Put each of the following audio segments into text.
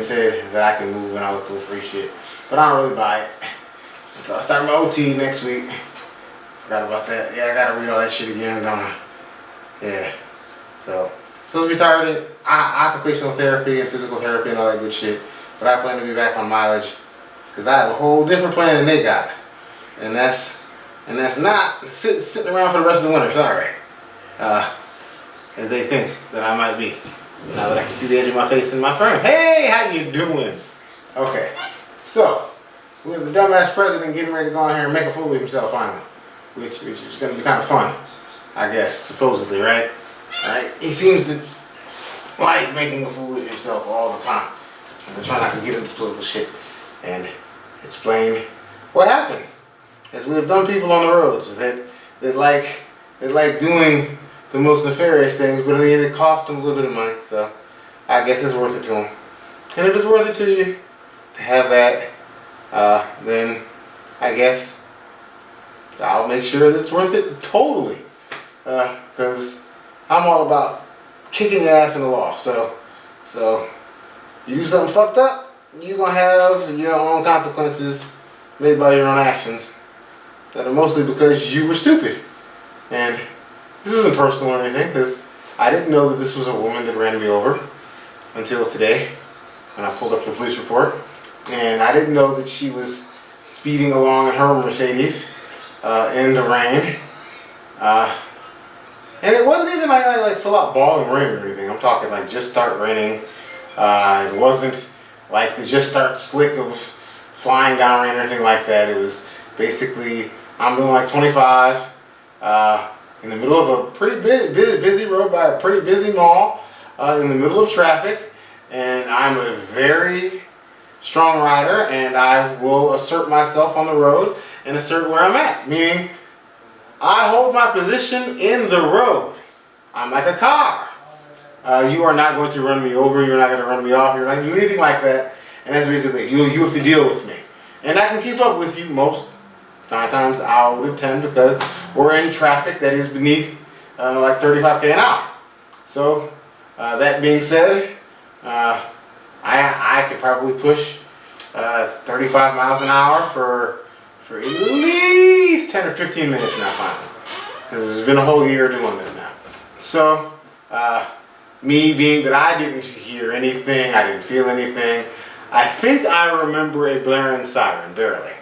and said that I can move and all this little free shit. But I don't really buy it. So I start my OT next week. Forgot about that. Yeah, I gotta read all that shit again, don't I? Yeah. So, supposed to be starting occupational therapy and physical therapy and all that good shit. But I plan to be back on mileage because I have a whole different plan than they got. And that's not sitting around for the rest of the winter, sorry. As they think that I might be. Now that I can see the edge of my face in my frame. Hey, how you doing? Okay, so we have the dumbass president getting ready to go in here and make a fool of himself finally. Which is going to be kind of fun, I guess, supposedly, right? Right? He seems to like making a fool of himself all the time. I'm trying not to get into political shit and explain what happened. As we have done people on the roads that like doing the most nefarious things, but in the end it cost them a little bit of money. So I guess it's worth it to them. And if it's worth it to you to have that, then I guess I'll make sure that it's worth it totally. Because I'm all about kicking ass in the law. So you do something fucked up, you're going to have your own consequences made by your own actions that are mostly because you were stupid. And this isn't personal or anything, because I didn't know that this was a woman that ran me over until today when I pulled up the police report. And I didn't know that she was speeding along in her Mercedes in the rain. And it wasn't even like full out bawling rain or anything. I'm talking like just start raining. It wasn't like the just start slick of flying down rain or anything like that. It was basically, I'm doing like 25 in the middle of a pretty busy road by a pretty busy mall in the middle of traffic. And I'm a very strong rider, and I will assert myself on the road and assert where I'm at. Meaning, I hold my position in the road. I'm like a car. You are not going to run me over, you're not going to run me off, you're not going to do anything like that. And that's basically, you have to deal with me. And I can keep up with you most 9 times out of 10 because we're in traffic that is beneath like 35k an hour. So, that being said, I could probably push 35 miles an hour for at least 10 or 15 minutes now finally. Because it's been a whole year doing this now. So, me being that I didn't hear anything, I didn't feel anything, I think I remember a blaring siren, barely.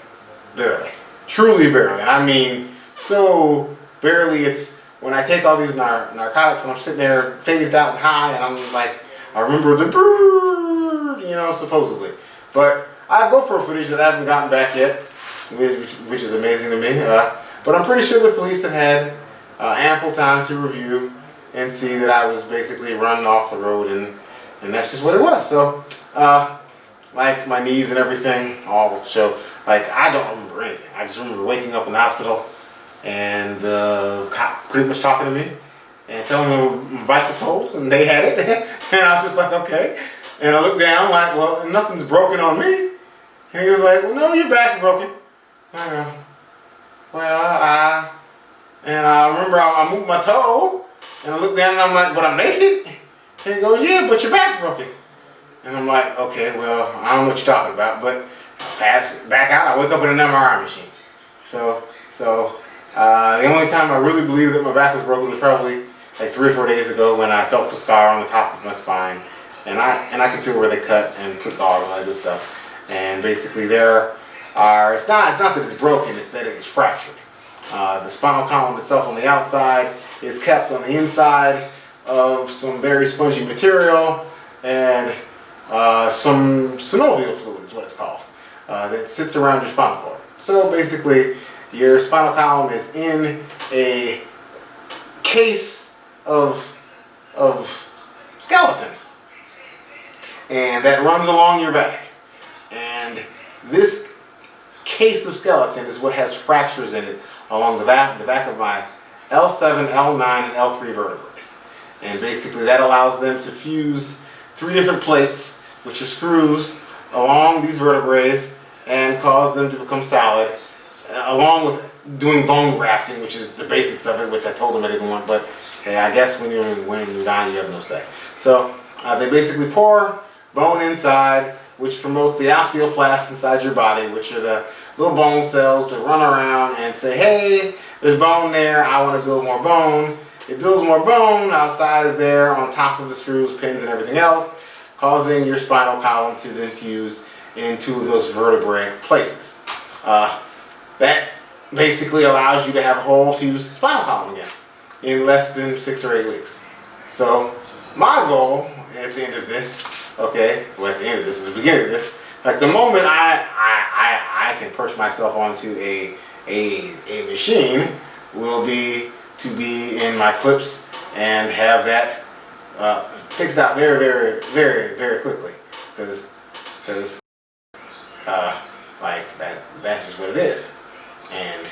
Barely. Truly barely. I mean, so barely it's when I take all these narcotics and I'm sitting there phased out and high and I'm like, I remember the brrrr, you know, supposedly. But I have GoPro footage that I haven't gotten back yet, which is amazing to me. But I'm pretty sure the police have had ample time to review and see that I was basically running off the road, and that's just what it was. So, like my knees and everything all show. Like I don't remember anything. I just remember waking up in the hospital and the cop pretty much talking to me and telling me my bike was totaled and they had it. And I was just like, okay. And I looked down like, well, nothing's broken on me. And he was like, well, no, your back's broken. I know. Well, and I remember I moved my toe and I looked down and I'm like, but I'm naked? And he goes, yeah, but your back's broken. And I'm like, okay, well, I don't know what you're talking about, but pass back out, I wake up in an MRI machine. So the only time I really believed that my back was broken was probably like 3 or 4 days ago when I felt the scar on the top of my spine. And I can feel where they cut and put gauze and all that good stuff. And basically it's not that it's broken, it's that it was fractured. The spinal column itself on the outside is kept on the inside of some very spongy material and some synovial fluid is what it's called, that sits around your spinal cord. So basically, your spinal column is in a case of skeleton, and that runs along your back. And this case of skeleton is what has fractures in it along the back of my L7, L9, and L3 vertebrae. And basically that allows them to fuse 3 different plates, which are screws, along these vertebrae and cause them to become solid, along with doing bone grafting, which is the basics of it, which I told them I didn't want, but hey, I guess when you're dying, you have no say. So they basically pour bone inside, which promotes the osteoblast inside your body, which are the little bone cells to run around and say, hey, there's bone there, I want to build more bone. It builds more bone outside of there on top of the screws, pins, and everything else, causing your spinal column to then fuse in two of those vertebrae places. That basically allows you to have a whole fused spinal column again in less than 6 or 8 weeks. So my goal at the end of this, okay, well, at the end of this, at the beginning of this, like the moment I can perch myself onto a machine will be to be in my clips and have that fixed out very, very, very, very quickly, because like that's just what it is. And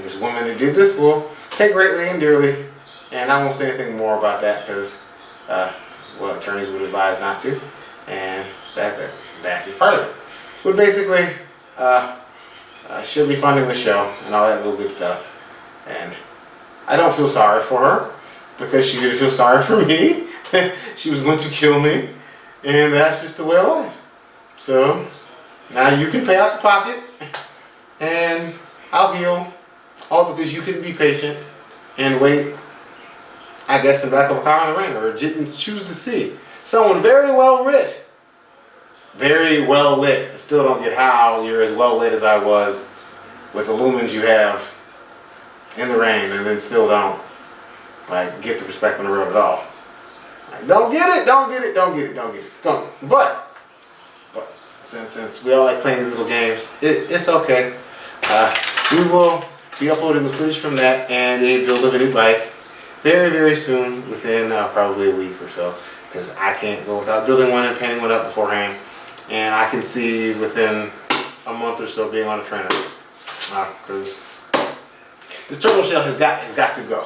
this woman that did this will pay greatly and dearly, and I won't say anything more about that because well, attorneys would advise not to, and that's just part of it. But basically, she'll be funding the show and all that little good stuff, and I don't feel sorry for her because she didn't feel sorry for me. She was going to kill me, and that's just the way of life. So now you can pay out the pocket, and I'll heal, all because you couldn't be patient and wait, I guess, in the back of a car in the rain, or didn't choose to see someone very well lit. Very well lit. I still don't get how you're as well lit as I was with the lumens you have in the rain, and then still don't like get the respect on the road at all. Like, don't get it, don't get it, don't get it, don't get it. Don't. But since we all like playing these little games, it's okay. We will be uploading the footage from that and a build of a new bike very, very soon, within probably a week or so, because I can't go without building one and painting one up beforehand, and I can see within a month or so being on a trainer, because this turtle shell has got to go.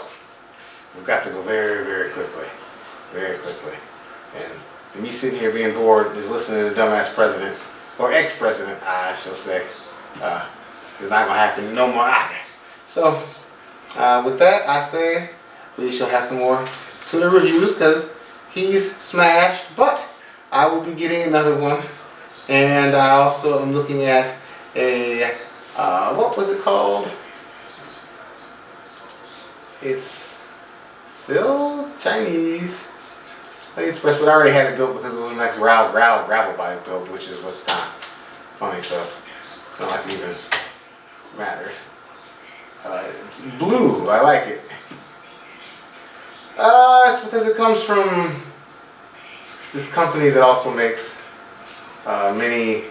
It's got to go very, very quickly, very quickly. And me sitting here being bored, just listening to the dumbass president, or ex-president, I shall say, it's not gonna happen no more either. So with that, I say we shall have some more Twitter reviews because he's smashed, but I will be getting another one. And I also am looking at a, what was it called? It's still Chinese. AliExpress, but I already had it built because it was the next gravel bike built, which is what's kind of funny, so it's not like it even matters. It's blue, I like it. It's because it comes from this company that also makes many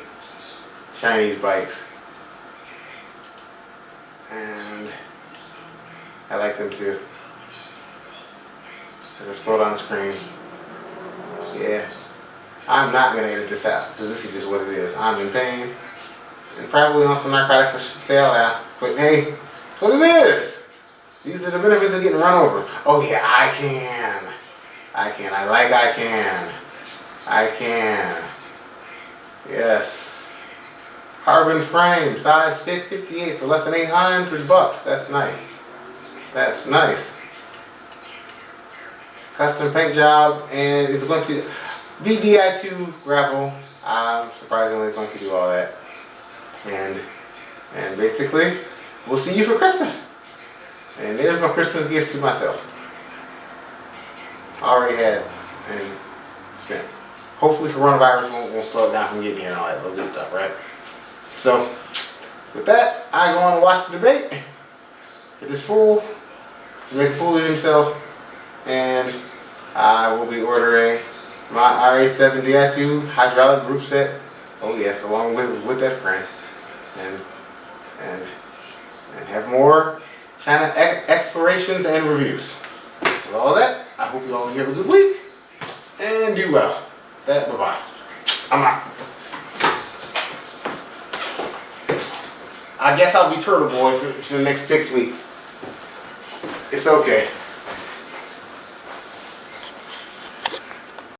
Chinese bikes, and I like them too. If I scroll down the screen, yeah, I'm not going to edit this out because this is just what it is. I'm in pain and probably on some narcotics, I should say all that, but hey, that's what it is. These are the benefits of getting run over. Oh yeah, I can. Yes. Carbon frame, size 58 for less than $800. That's nice. That's nice. Custom paint job, and it's going to be Di2 gravel. I'm surprisingly going to do all that. And basically, we'll see you for Christmas. And there's my Christmas gift to myself. I already had and spent. Hopefully coronavirus won't slow it down from getting here and all that little good stuff, right? So, with that, I go on to watch the debate. With this fool, make a fool of himself, and I will be ordering my R87 Di2 hydraulic group set. Oh yes, along with that frame, and have more China explorations and reviews. With all that, I hope you all have a good week and do well. Bye-bye. I'm out. I guess I'll be Turtle Boy for the next 6 weeks. It's okay.